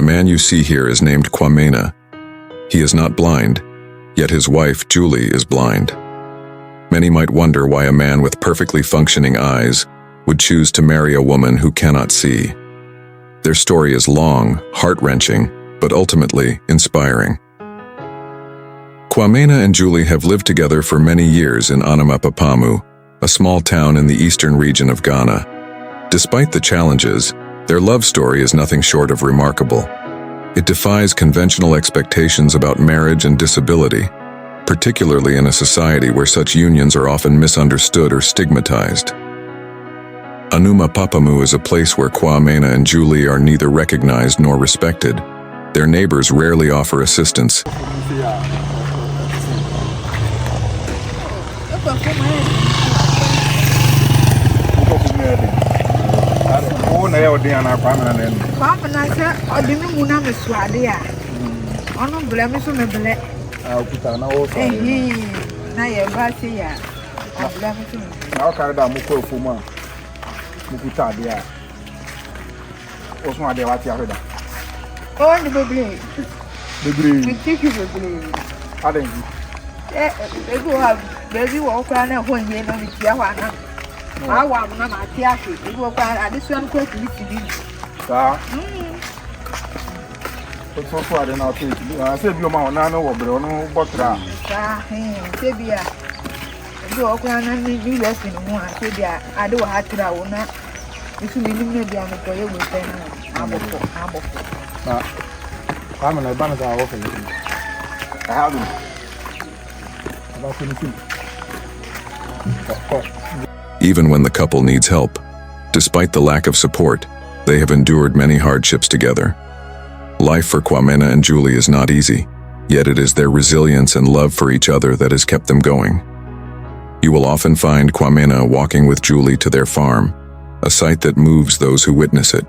man you see here is named Kwamena. He is not blind, yet his wife, Julie, is blind. Many might wonder why a man with perfectly functioning eyes would choose to marry a woman who cannot see. Their story is long, heart-wrenching, but ultimately inspiring. Kwamena and Julie have lived together for many years in Asonaba, a small town in the eastern region of Ghana. Despite the challenges, their love story is nothing short of remarkable. It defies conventional expectations about marriage and disability, particularly in a society where such unions are often misunderstood or stigmatized. Asonaba is a place where Kwamena and Julie are neither recognized nor respected. Their neighbors rarely offer assistance. Even when the couple needs help, despite the lack of support, they have endured many hardships together. Life for Kwamena and Julie is not easy, yet it is their resilience and love for each other that has kept them going. You will often find Kwamena walking with Julie to their farm, a sight that moves those who witness it.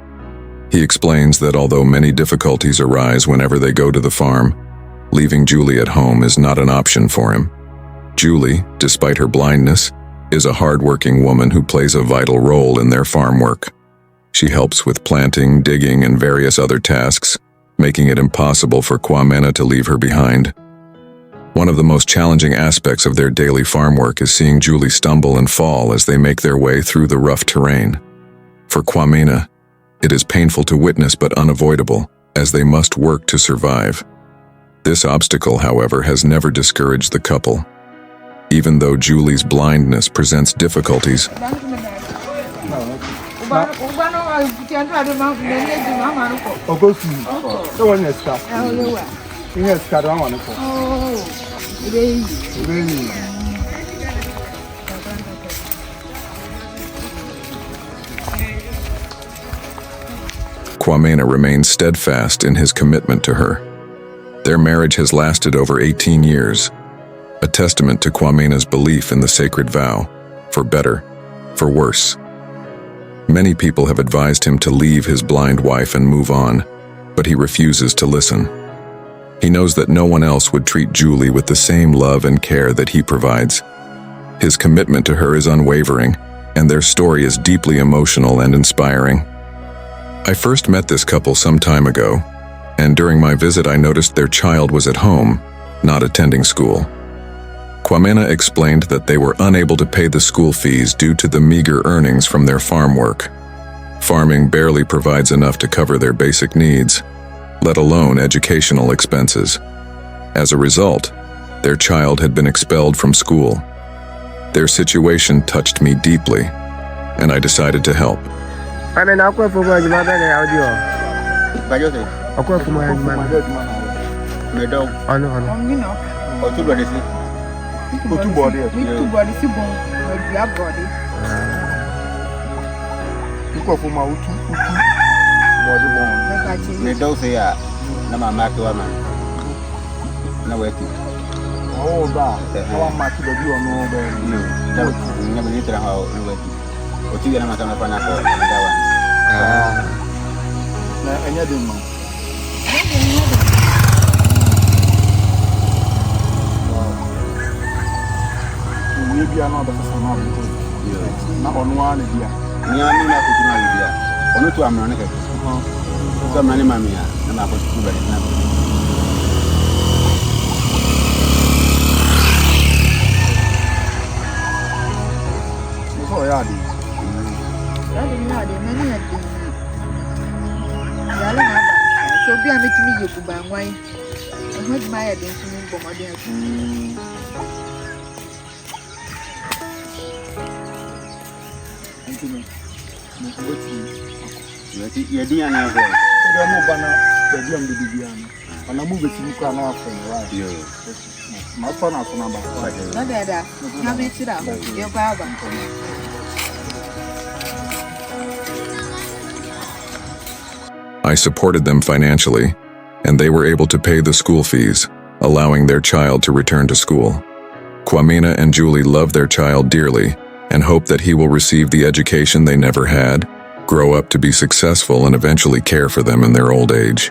He explains that although many difficulties arise whenever they go to the farm, leaving Julie at home is not an option for him. Julie, despite her blindness, is a hard-working woman who plays a vital role in their farm work. She helps with planting, digging, and various other tasks, making it impossible for Kwamena to leave her behind. One of the most challenging aspects of their daily farm work is seeing Julie stumble and fall as they make their way through the rough terrain. For Kwamena, it is painful to witness but unavoidable, as they must work to survive. This obstacle, however, has never discouraged the couple. Even though Julie's blindness presents difficulties, Kwamena remains steadfast in his commitment to her. Their marriage has lasted over 18 years, a testament to Kwamena's belief in the sacred vow, for better, for worse. Many people have advised him to leave his blind wife and move on, but he refuses to listen. He knows that no one else would treat Julie with the same love and care that he provides. His commitment to her is unwavering, and their story is deeply emotional and inspiring. I first met this couple some time ago, and during my visit I noticed their child was at home, not attending school. Kwamena explained that they were unable to pay the school fees due to the meager earnings from their farm work. Farming barely provides enough to cover their basic needs, let alone educational expenses. As a result, their child had been expelled from school. Their situation touched me deeply, and I decided to help. So be a meeting me you by wine. And what's my head into me for my dear? You're doing another. So there are no banner, the young Bibiana. And I move it to you can offer, right? My son, Asonaba. No, Dada, how makes it up? Your father. I supported them financially, and they were able to pay the school fees, allowing their child to return to school. Kwamina and Julie love their child dearly and hope that he will receive the education they never had, grow up to be successful, and eventually care for them in their old age.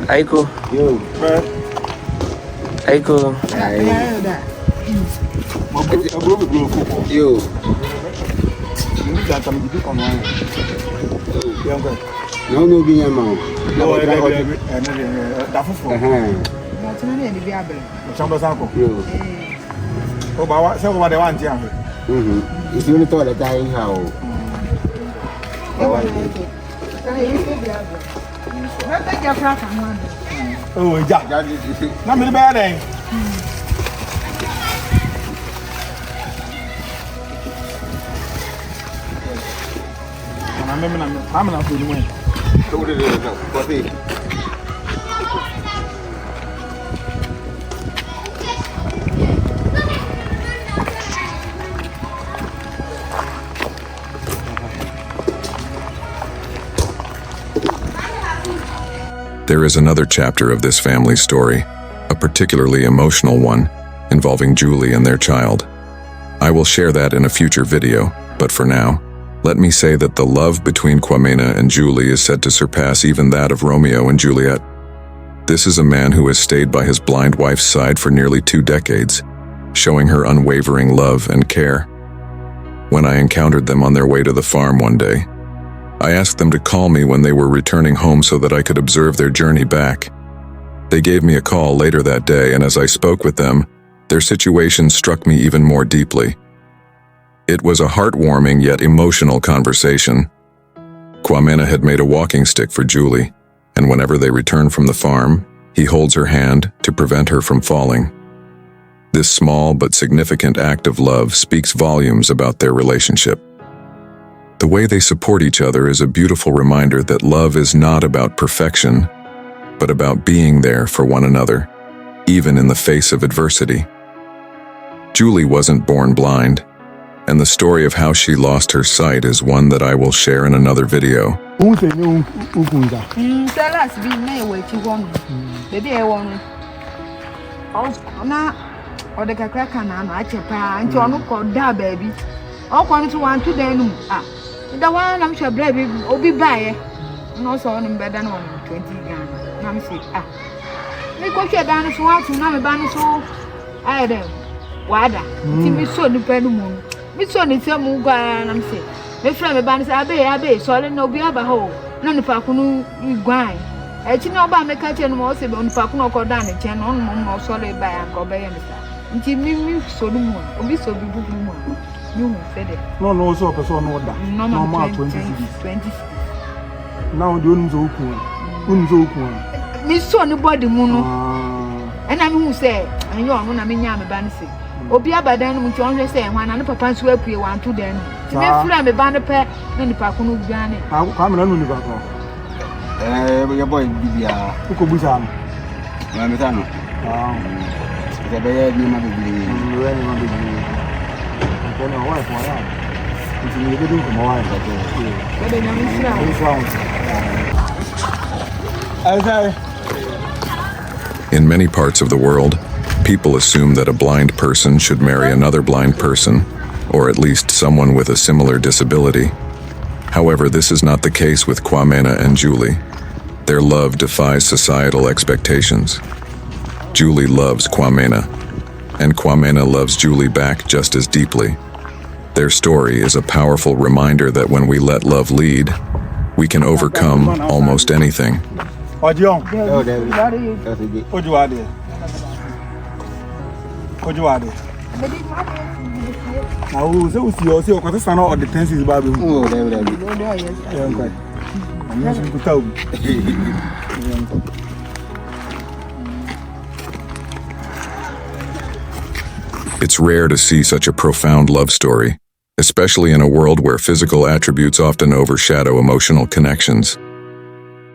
Aiko. Yo. Aiko. Yo. No, be your mouth. No, it's only thought that I how. Oh, Jack. Not many bad things. I'm not going to win. There is another chapter of this family's story, a particularly emotional one, involving Julie and their child. I will share that in a future video, but for now, let me say that the love between Kwamina and Julie is said to surpass even that of Romeo and Juliet. This is a man who has stayed by his blind wife's side for nearly 2 decades, showing her unwavering love and care. When I encountered them on their way to the farm one day, I asked them to call me when they were returning home so that I could observe their journey back. They gave me a call later that day, and as I spoke with them, their situation struck me even more deeply. It was a heartwarming yet emotional conversation. Kwamina had made a walking stick for Julie, and whenever they return from the farm, he holds her hand to prevent her from falling. This small but significant act of love speaks volumes about their relationship. The way they support each other is a beautiful reminder that love is not about perfection, but about being there for one another, even in the face of adversity. Julie wasn't born blind, and the story of how she lost her sight is one that I will share in another video. The one I'm sure baby will be by no son better than 20 Ghana. I'm sick. They go share down as well to know about so I had them. Wada, me so depend on me so it's a move and I'm sick. My friend about Abbey, so I know be about hole. None of Fakunu grind. I think about my catch and more on Fakuno or down a channel on more solid by Uncle Bay and until me so the moon or be so beautiful. You said it. No, so person know that. Normal 20. Now the unzo. Me so nobody moon. And I'm who say, and you're on a miniam bancy. Obi abadan mu tonhwe say hwan na papa so apue wan to dan ti me fura me ba ne pe na ni pa kono gane ka me na no ni ba ko your boy bibia uko busa no na me ta no the be ni ma bibia ni ma bibia ko no wa ko ya ti ni be dun ko wa ta ko be na mi fura In many parts of the world, people assume that a blind person should marry another blind person, or at least someone with a similar disability. However, this is not the case with Kwamina and Julie. Their love defies societal expectations. Julie loves Kwamina, and Kwamina loves Julie back just as deeply. Their story is a powerful reminder that when we let love lead, we can overcome almost anything. Ojion. Oh, David. That's a good. Oju ade. Oju ade. Na o se o si o ko se na o the tenses ba be hu. Oh, David. Yeah, okay. I'm not going to tell you. It's rare to see such a profound love story, especially in a world where physical attributes often overshadow emotional connections.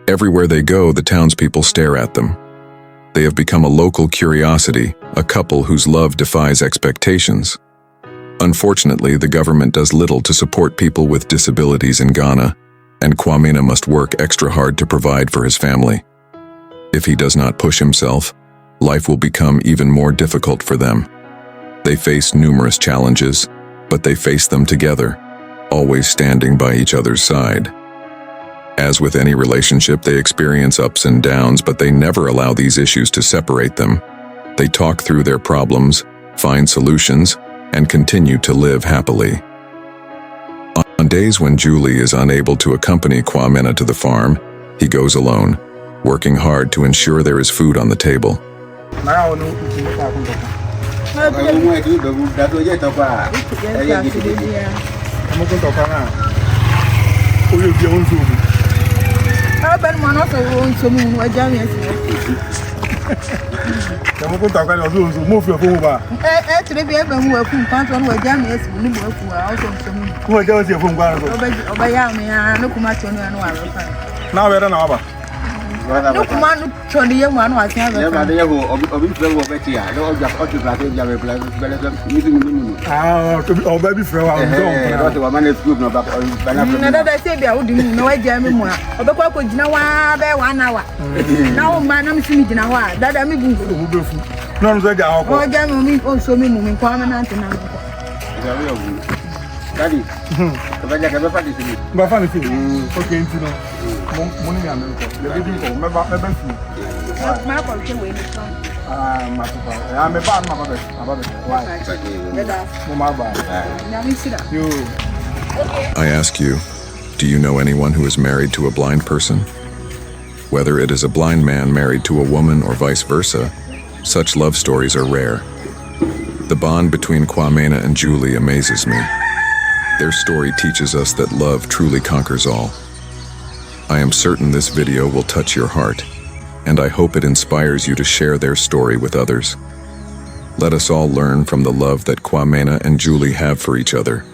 Everywhere they go, the townspeople stare at them. They have become a local curiosity, a couple whose love defies expectations. Unfortunately, the government does little to support people with disabilities in Ghana, and Kwamena must work extra hard to provide for his family. If he does not push himself, life will become even more difficult for them. They face numerous challenges, but they face them together, always standing by each other's side. As with any relationship, they experience ups and downs, but they never allow these issues to separate them. They talk through their problems, find solutions, and continue to live happily. On days when Julie is unable to accompany Kwamena to the farm, he goes alone, working hard to ensure there is food on the table. Now we're done. No command to the young one was never. Oh, baby, for our Another say, I wouldn't know a German one. Or the quack would know 1 hour. Now, man, I'm seeing it now. That I'm moving. None of the hour. Oh, German also meaning permanent. Daddy. My funny thing. Okay, you know. Money and remember. I'm a bad mother. I ask you, do you know anyone who is married to a blind person? Whether it is a blind man married to a woman or vice versa, such love stories are rare. The bond between Kwamena and Julie amazes me. Their story teaches us that love truly conquers all. I am certain this video will touch your heart, and I hope it inspires you to share their story with others. Let us all learn from the love that Kwamena and Julie have for each other.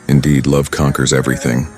Indeed, love conquers everything.